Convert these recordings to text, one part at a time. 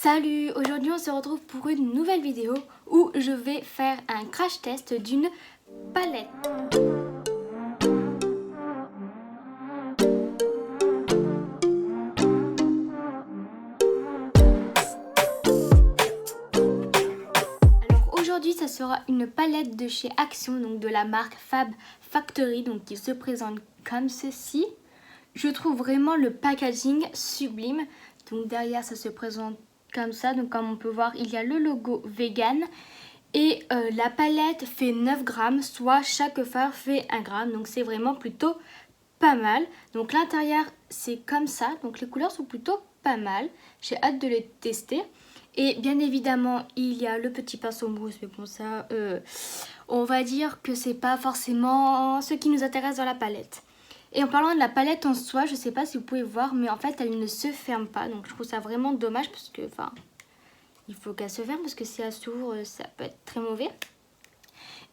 Salut, aujourd'hui on se retrouve pour une nouvelle vidéo où je vais faire un crash test d'une palette. Alors aujourd'hui ça sera une palette de chez Action, donc de la marque Fab Factory, donc qui se présente comme ceci. Je trouve vraiment le packaging sublime, donc derrière ça se présente comme ça, donc comme on peut voir il y a le logo vegan et la palette fait 9 grammes, soit chaque fard fait 1 gramme, donc c'est vraiment plutôt pas mal. Donc l'intérieur c'est comme ça, donc les couleurs sont plutôt pas mal, j'ai hâte de les tester. Et bien évidemment il y a le petit pinceau mousse, mais bon ça on va dire que c'est pas forcément ce qui nous intéresse dans la palette. Et en parlant de la palette en soi, je sais pas si vous pouvez voir, mais en fait elle ne se ferme pas. Donc je trouve ça vraiment dommage parce que, enfin, il faut qu'elle se ferme parce que si elle s'ouvre, ça peut être très mauvais.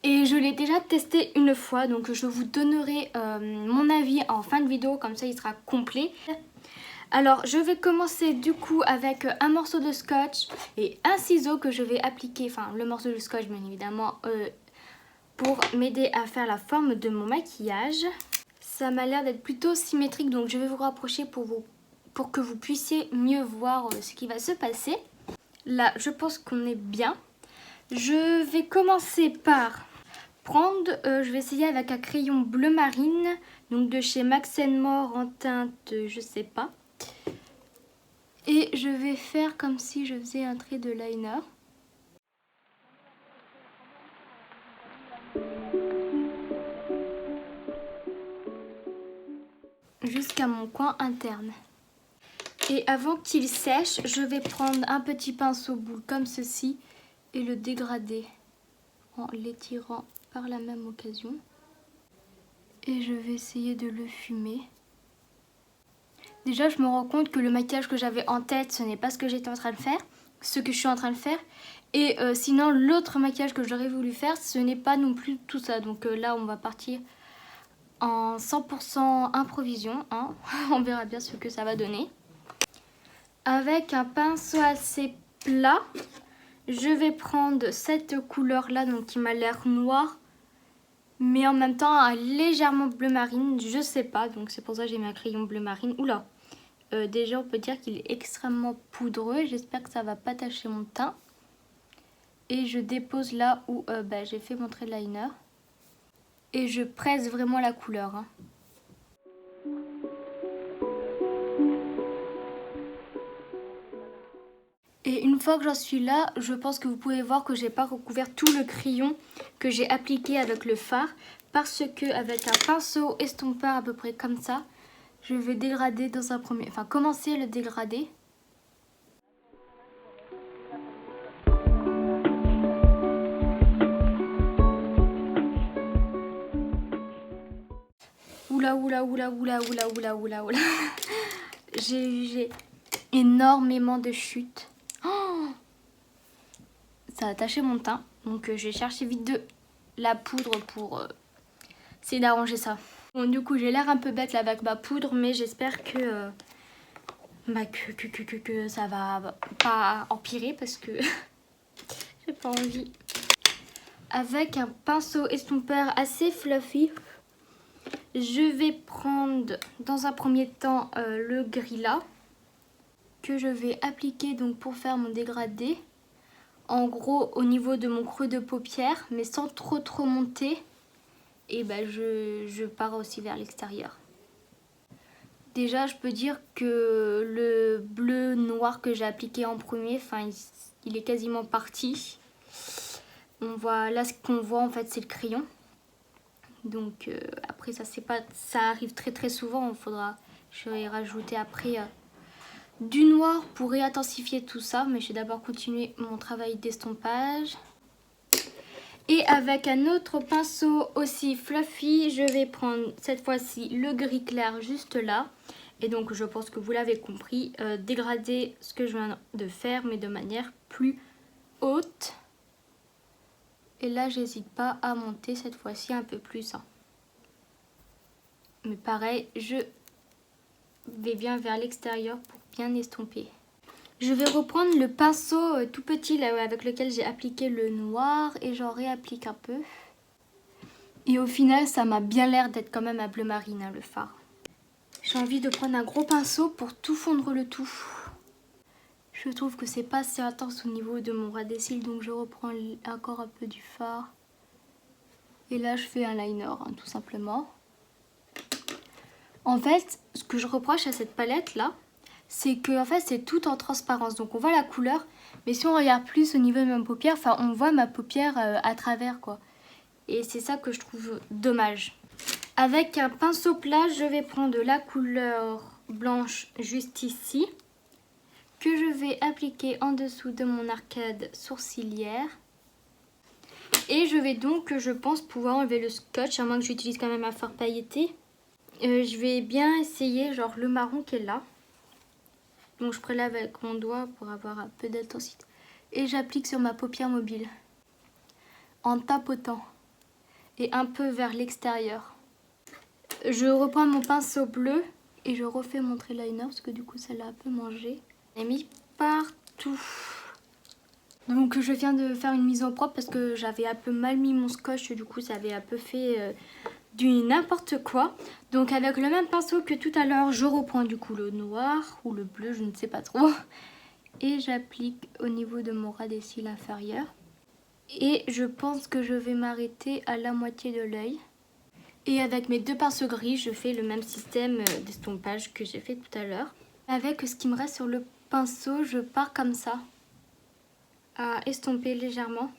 Et je l'ai déjà testé une fois, donc je vous donnerai mon avis en fin de vidéo, comme ça il sera complet. Alors je vais commencer du coup avec un morceau de scotch et un ciseau que je vais appliquer, enfin le morceau de scotch bien évidemment, pour m'aider à faire la forme de mon maquillage. Ça m'a l'air d'être plutôt symétrique, donc je vais vous rapprocher pour que vous puissiez mieux voir ce qui va se passer. Là, je pense qu'on est bien. Je vais commencer par prendre, je vais essayer avec un crayon bleu marine, donc de chez Max & More en teinte, je sais pas. Et je vais faire comme si je faisais un trait de liner. Jusqu'à mon coin interne. Et avant qu'il sèche, je vais prendre un petit pinceau boule comme ceci et le dégrader en l'étirant par la même occasion. Et je vais essayer de le fumer. Déjà, je me rends compte que le maquillage que j'avais en tête, ce n'est pas ce que j'étais en train de faire, ce que je suis en train de faire. Et sinon, l'autre maquillage que j'aurais voulu faire, ce n'est pas non plus tout ça. Donc là, on va partir en 100% improvision, hein. On verra bien ce que ça va donner. Avec un pinceau assez plat, je vais prendre cette couleur là, donc qui m'a l'air noire, mais en même temps légèrement bleu marine, je sais pas, donc c'est pour ça que j'ai mis un crayon bleu marine. Oula, déjà on peut dire qu'il est extrêmement poudreux, j'espère que ça va pas tacher mon teint. Et je dépose là où j'ai fait mon trait de liner. Et je presse vraiment la couleur, hein. Et une fois que j'en suis là, je pense que vous pouvez voir que j'ai pas recouvert tout le crayon que j'ai appliqué avec le fard. Parce que avec un pinceau estompeur à peu près comme ça, je vais dégrader dans un premier... Enfin, commencer le dégrader. Oula, oula, oula, oula, oula, oula, oula, oula. J'ai énormément de chutes. Oh, ça a taché mon teint. Donc je vais chercher vite de la poudre pour essayer d'arranger ça. Bon, du coup, j'ai l'air un peu bête là avec ma poudre, mais j'espère que, que ça va pas empirer parce que j'ai pas envie. Avec un pinceau estompeur assez fluffy, je vais prendre dans un premier temps le gris là, que je vais appliquer donc pour faire mon dégradé. En gros au niveau de mon creux de paupière, mais sans trop monter. Et je pars aussi vers l'extérieur. Déjà je peux dire que le bleu noir que j'ai appliqué en premier, enfin il est quasiment parti. On voit là, ce qu'on voit en fait c'est le crayon. Donc après ça c'est pas, ça arrive très souvent. Je vais rajouter après du noir pour réintensifier tout ça, mais je vais d'abord continuer mon travail d'estompage. Et avec un autre pinceau aussi fluffy, je vais prendre cette fois-ci le gris clair juste là. Et donc je pense que vous l'avez compris, dégrader ce que je viens de faire, mais de manière plus haute. Et là j'hésite pas à monter cette fois-ci un peu plus, hein. Mais pareil, je vais bien vers l'extérieur pour bien estomper. Je vais reprendre le pinceau tout petit là, avec lequel j'ai appliqué le noir et j'en réapplique un peu. Et au final, ça m'a bien l'air d'être quand même un bleu marine, hein, le fard. J'ai envie de prendre un gros pinceau pour tout fondre le tout. Je trouve que c'est pas assez intense au niveau de mon ras des cils, donc je reprends encore un peu du fard. Et là, je fais un liner, hein, tout simplement. En fait, ce que je reproche à cette palette là, c'est que en fait, c'est tout en transparence. Donc on voit la couleur, mais si on regarde plus au niveau de ma paupière, enfin on voit ma paupière à travers quoi. Et c'est ça que je trouve dommage. Avec un pinceau plat, je vais prendre la couleur blanche juste ici, que je vais appliquer en dessous de mon arcade sourcilière. Et je vais donc, je pense, pouvoir enlever le scotch, à moins que j'utilise quand même un fard pailleté. Je vais bien essayer genre le marron qui est là. Donc je prélève avec mon doigt pour avoir un peu d'intensité. Et j'applique sur ma paupière mobile. En tapotant. Et un peu vers l'extérieur. Je reprends mon pinceau bleu. Et je refais mon trait liner parce que du coup ça l'a un peu mangé. J'ai mis partout. Donc je viens de faire une mise en propre parce que j'avais un peu mal mis mon scotch. Du coup ça avait un peu fait du n'importe quoi. Donc avec le même pinceau que tout à l'heure, je reprends du coup le noir ou le bleu, je ne sais pas trop. Et j'applique au niveau de mon ras des cils inférieur. Et je pense que je vais m'arrêter à la moitié de l'œil. Et avec mes deux pinceaux gris, je fais le même système d'estompage que j'ai fait tout à l'heure. Avec ce qui me reste sur le pinceau, je pars comme ça, à estomper légèrement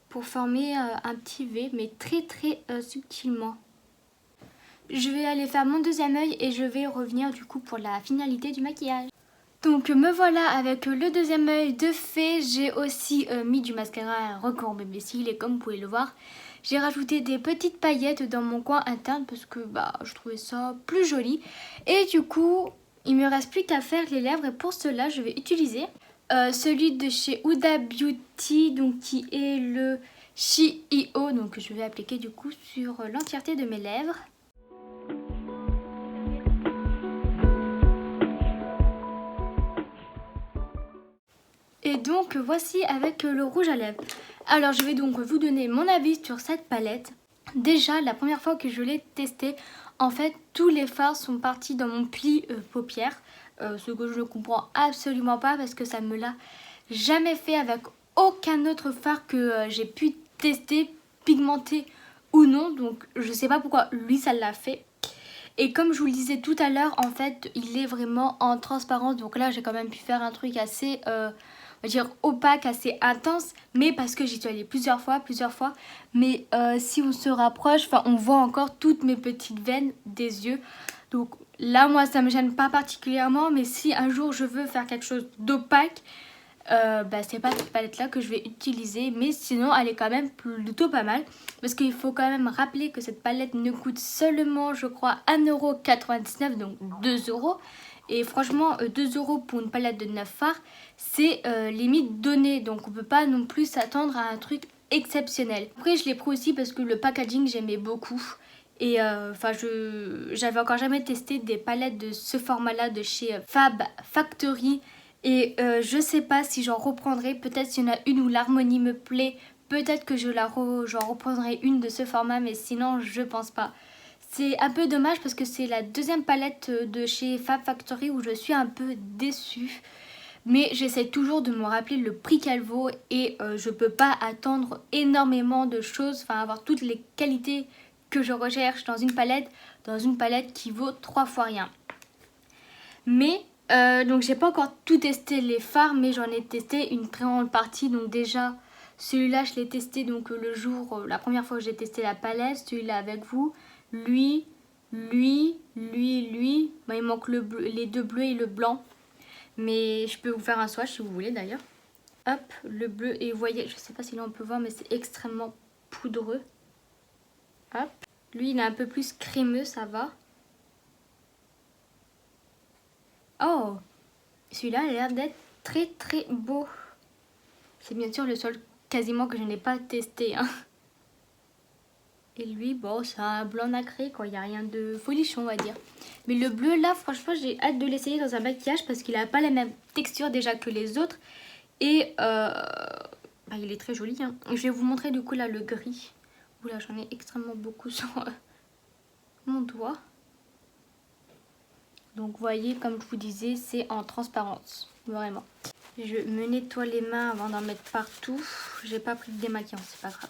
pour former un petit V, mais très subtilement. Je vais aller faire mon deuxième œil et je vais revenir du coup pour la finalité du maquillage. Donc me voilà avec le deuxième œil de fait. J'ai aussi mis du mascara recourbé mes cils et comme vous pouvez le voir, j'ai rajouté des petites paillettes dans mon coin interne parce que je trouvais ça plus joli. Et du coup, il me reste plus qu'à faire les lèvres et pour cela, je vais utiliser celui de chez Huda Beauty, donc qui est le She-I-O. Donc je vais appliquer du coup sur l'entièreté de mes lèvres. Et donc voici avec le rouge à lèvres. Alors je vais donc vous donner mon avis sur cette palette. Déjà la première fois que je l'ai testée, en fait tous les fards sont partis dans mon pli paupière. Ce que je ne comprends absolument pas parce que ça me l'a jamais fait avec aucun autre fard que j'ai pu tester, pigmenté ou non. Donc je sais pas pourquoi lui ça l'a fait. Et comme je vous le disais tout à l'heure, en fait il est vraiment en transparence. Donc là j'ai quand même pu faire un truc assez... on va dire opaque, assez intense, mais parce que j'y suis allée plusieurs fois, mais si on se rapproche, on voit encore toutes mes petites veines des yeux, donc là moi ça me gêne pas particulièrement, mais si un jour je veux faire quelque chose d'opaque, c'est pas cette palette là que je vais utiliser, mais sinon elle est quand même plutôt pas mal, parce qu'il faut quand même rappeler que cette palette ne coûte seulement je crois 1,99 €, donc 2 €. Et franchement, 2 € pour une palette de 9 fards, c'est limite donné. Donc on peut pas non plus s'attendre à un truc exceptionnel. Après, je l'ai pris aussi parce que le packaging, j'aimais beaucoup. Et j'avais encore jamais testé des palettes de ce format-là de chez Fab Factory. Et je sais pas si j'en reprendrai. Peut-être s'il y en a une où l'harmonie me plaît. Peut-être que j'en reprendrai une de ce format. Mais sinon, je pense pas. C'est un peu dommage parce que c'est la deuxième palette de chez Fab Factory où je suis un peu déçue. Mais j'essaie toujours de me rappeler le prix qu'elle vaut et je peux pas attendre énormément de choses, avoir toutes les qualités que je recherche dans une palette qui vaut 3 fois rien. Mais donc j'ai pas encore tout testé les fards, mais j'en ai testé une très grande partie. Donc déjà celui-là je l'ai testé donc le jour, la première fois que j'ai testé la palette, celui-là avec vous. Lui, il manque les deux bleus et le blanc. Mais je peux vous faire un swatch si vous voulez d'ailleurs. Hop, le bleu. Et vous voyez, je sais pas si là on peut voir, mais c'est extrêmement poudreux. Hop. Lui, il est un peu plus crémeux, ça va. Oh, celui-là a l'air d'être très beau. C'est bien sûr le seul quasiment que je n'ai pas testé. Hein. Et lui, bon, c'est un blanc nacré, quoi. Il n'y a rien de folichon, on va dire. Mais le bleu, là, franchement, j'ai hâte de l'essayer dans un maquillage parce qu'il n'a pas la même texture déjà que les autres. Et bah, il est très joli. Hein. Je vais vous montrer du coup, là, le gris. Oula, j'en ai extrêmement beaucoup sur mon doigt. Donc, vous voyez, comme je vous disais, c'est en transparence. Vraiment. Je me nettoie les mains avant d'en mettre partout. J'ai pas pris de démaquillant, c'est pas grave.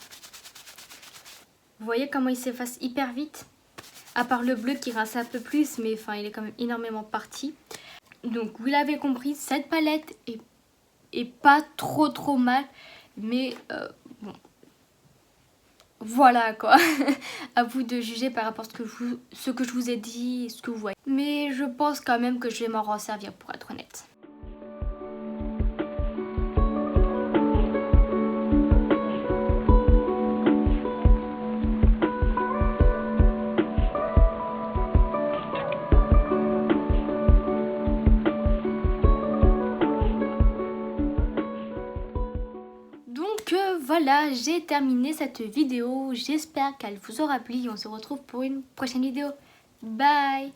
Vous voyez comment il s'efface hyper vite? À part le bleu qui rince un peu plus, mais enfin il est quand même énormément parti. Donc vous l'avez compris, cette palette est pas trop mal. Mais bon, voilà quoi. À vous de juger par rapport à ce que je vous ai dit et ce que vous voyez. Mais je pense quand même que je vais m'en resservir pour être honnête. Voilà, j'ai terminé cette vidéo. J'espère qu'elle vous aura plu. On se retrouve pour une prochaine vidéo. Bye!